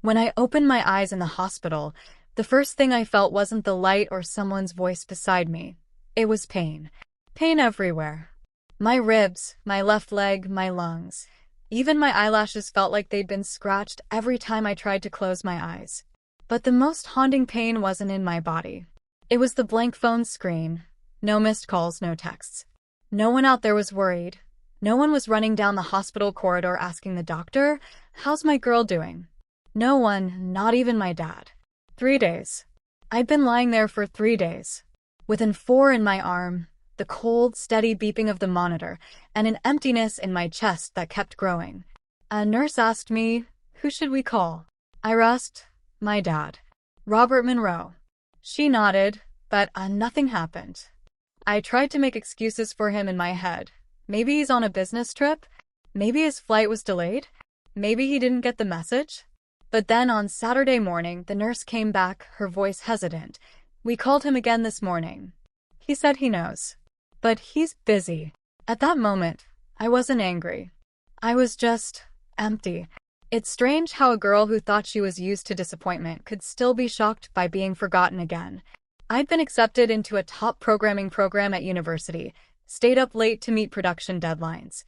When I opened my eyes in the hospital, the first thing I felt wasn't the light or someone's voice beside me. It was pain. Pain everywhere. My ribs, my left leg, my lungs. Even my eyelashes felt like they'd been scratched every time I tried to close my eyes. But the most haunting pain wasn't in my body. It was the blank phone screen. No missed calls, no texts. No one out there was worried. No one was running down the hospital corridor asking the doctor, "How's my girl doing?" No one, not even my dad. 3 days. I'd been lying there for 3 days. With an 4 in my arm, the cold, steady beeping of the monitor, and an emptiness in my chest that kept growing. A nurse asked me, "Who should we call?" I rasped, "My dad. Robert Monroe." She nodded, but nothing happened. I tried to make excuses for him in my head. Maybe he's on a business trip. Maybe his flight was delayed. Maybe he didn't get the message. But then on Saturday morning, the nurse came back, her voice hesitant. "We called him again this morning. He said he knows. But he's busy." At that moment, I wasn't angry. I was just empty. It's strange how a girl who thought she was used to disappointment could still be shocked by being forgotten again. I'd been accepted into a top programming program at university, stayed up late to meet production deadlines.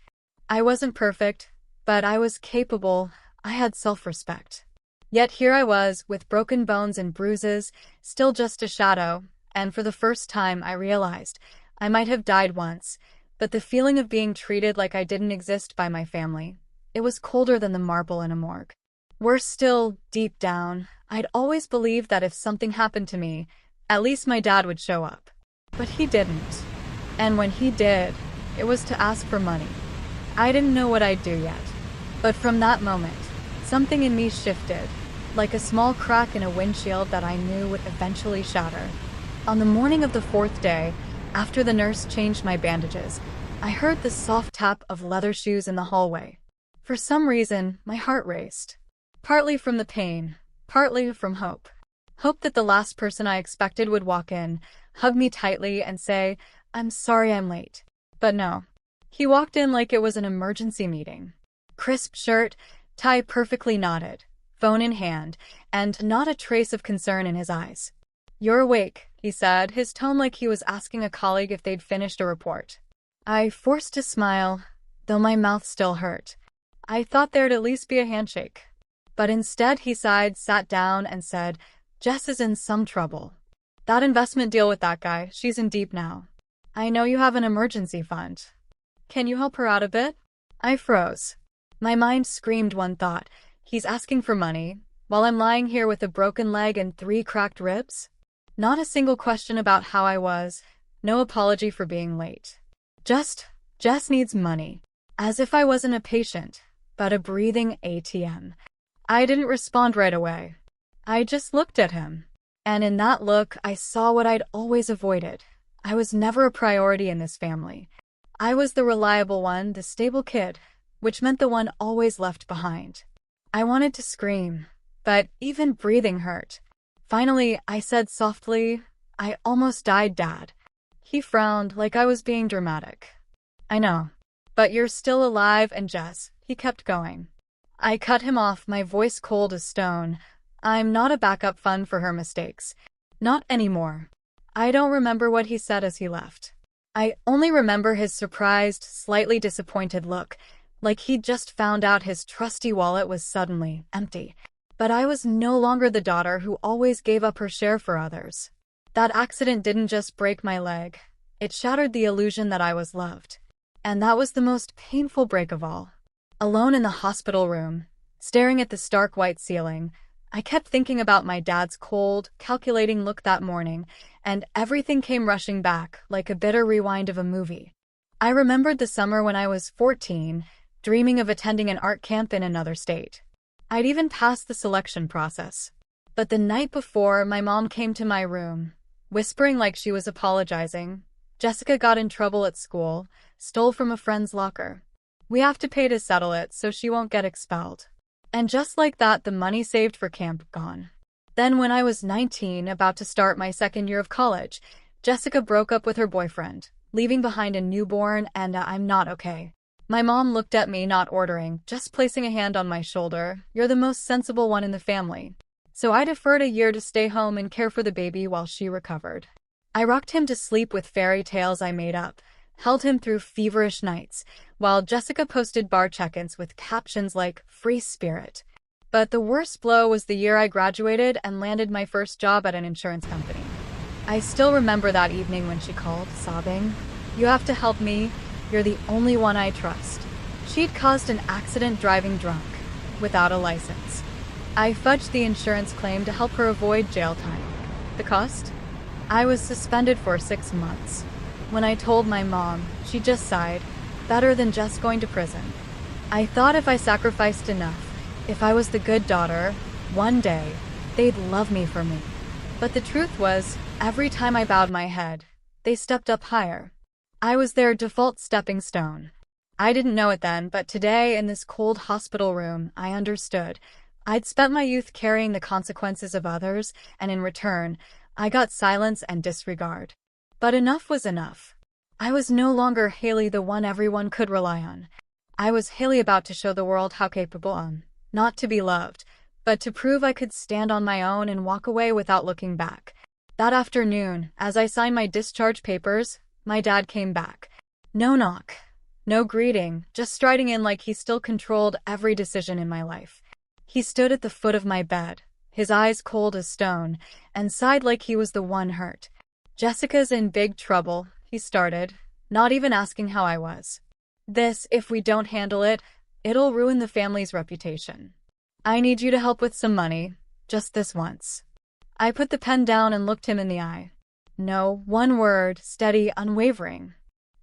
I wasn't perfect, but I was capable. I had self-respect. Yet here I was, with broken bones and bruises, still just a shadow, and for the first time I realized I might have died once, but the feeling of being treated like I didn't exist by my family, it was colder than the marble in a morgue. Worse still, deep down, I'd always believed that if something happened to me, at least my dad would show up. But he didn't. And when he did, it was to ask for money. I didn't know what I'd do yet. But from that moment, something in me shifted, like a small crack in a windshield that I knew would eventually shatter. On the morning of the 4th day, after the nurse changed my bandages, I heard the soft tap of leather shoes in the hallway. For some reason, my heart raced. Partly from the pain, partly from hope. Hope that the last person I expected would walk in, hug me tightly, and say, "I'm sorry I'm late." But no. He walked in like it was an emergency meeting. Crisp shirt, tie perfectly knotted, phone in hand, and not a trace of concern in his eyes. "You're awake," he said, his tone like he was asking a colleague if they'd finished a report. I forced a smile, though my mouth still hurt. I thought there'd at least be a handshake. But instead he sighed, sat down, and said, "Jess is in some trouble. That investment deal with that guy, she's in deep now. I know you have an emergency fund. Can you help her out a bit?" I froze. My mind screamed one thought. He's asking for money, while I'm lying here with a broken leg and 3 cracked ribs? Not a single question about how I was, no apology for being late. Just, Jess needs money. As if I wasn't a patient, but a breathing ATM. I didn't respond right away. I just looked at him. And in that look, I saw what I'd always avoided. I was never a priority in this family. I was the reliable one, the stable kid, which meant the one always left behind. I wanted to scream, but even breathing hurt. Finally, I said softly, "I almost died, Dad." He frowned like I was being dramatic. "I know. But you're still alive, and Jess," he kept going. I cut him off, my voice cold as stone. "I'm not a backup fund for her mistakes. Not anymore." I don't remember what he said as he left. I only remember his surprised, slightly disappointed look, like he'd just found out his trusty wallet was suddenly empty. But I was no longer the daughter who always gave up her share for others. That accident didn't just break my leg. It shattered the illusion that I was loved. And that was the most painful break of all. Alone in the hospital room, staring at the stark white ceiling, I kept thinking about my dad's cold, calculating look that morning, and everything came rushing back like a bitter rewind of a movie. I remembered the summer when I was 14, dreaming of attending an art camp in another state. I'd even passed the selection process. But the night before, my mom came to my room, whispering like she was apologizing. "Jessica got in trouble at school, stole from a friend's locker. We have to pay to settle it so she won't get expelled." And just like that, the money saved for camp gone. Then when I was 19, about to start my 2nd year of college, Jessica broke up with her boyfriend, leaving behind a newborn, and I'm not okay. My mom looked at me, not ordering, just placing a hand on my shoulder. You're the most sensible one in the family. So I deferred a year to stay home and care for the baby while she recovered. I rocked him to sleep with fairy tales I made up, held him through feverish nights, while Jessica posted bar check-ins with captions like, "Free spirit." But the worst blow was the year I graduated and landed my first job at an insurance company. I still remember that evening when she called, sobbing, "You have to help me. You're the only one I trust." She'd caused an accident driving drunk, without a license. I fudged the insurance claim to help her avoid jail time. The cost? I was suspended for 6 months. When I told my mom, she just sighed, "Better than just going to prison." I thought if I sacrificed enough, if I was the good daughter, one day, they'd love me for me. But the truth was, every time I bowed my head, they stepped up higher. I was their default stepping stone. I didn't know it then, but today, in this cold hospital room, I understood. I'd spent my youth carrying the consequences of others, and in return, I got silence and disregard. But enough was enough. I was no longer Haley, the one everyone could rely on. I was Haley, about to show the world how capable I am, not to be loved, but to prove I could stand on my own and walk away without looking back. That afternoon, as I signed my discharge papers, my dad came back. No knock, no greeting, just striding in like he still controlled every decision in my life. He stood at the foot of my bed, his eyes cold as stone, and sighed like he was the one hurt. "Jessica's in big trouble," he started, not even asking how I was. "This, if we don't handle it, it'll ruin the family's reputation. I need you to help with some money, just this once." I put the pen down and looked him in the eye. No, one word, steady, unwavering.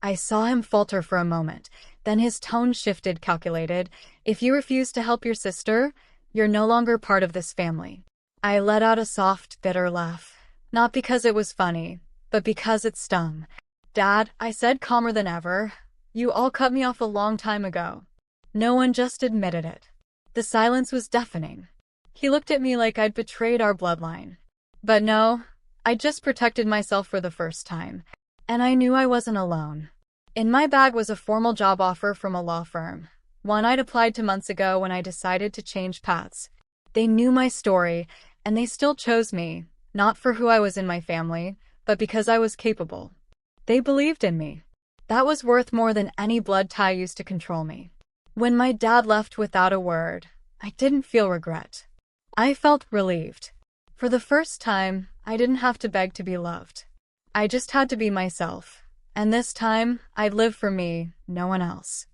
I saw him falter for a moment, then his tone shifted, calculated. "If you refuse to help your sister, you're no longer part of this family." I let out a soft, bitter laugh, not because it was funny, but because it stung. "Dad," I said, calmer than ever, "you all cut me off a long time ago." No one just admitted it. The silence was deafening. He looked at me like I'd betrayed our bloodline. But no, I just protected myself for the first time. And I knew I wasn't alone. In my bag was a formal job offer from a law firm, one I'd applied to months ago when I decided to change paths. They knew my story, and they still chose me, not for who I was in my family, but because I was capable. They believed in me. That was worth more than any blood tie used to control me. When my dad left without a word, I didn't feel regret. I felt relieved. For the first time, I didn't have to beg to be loved. I just had to be myself. And this time, I'd live for me, no one else.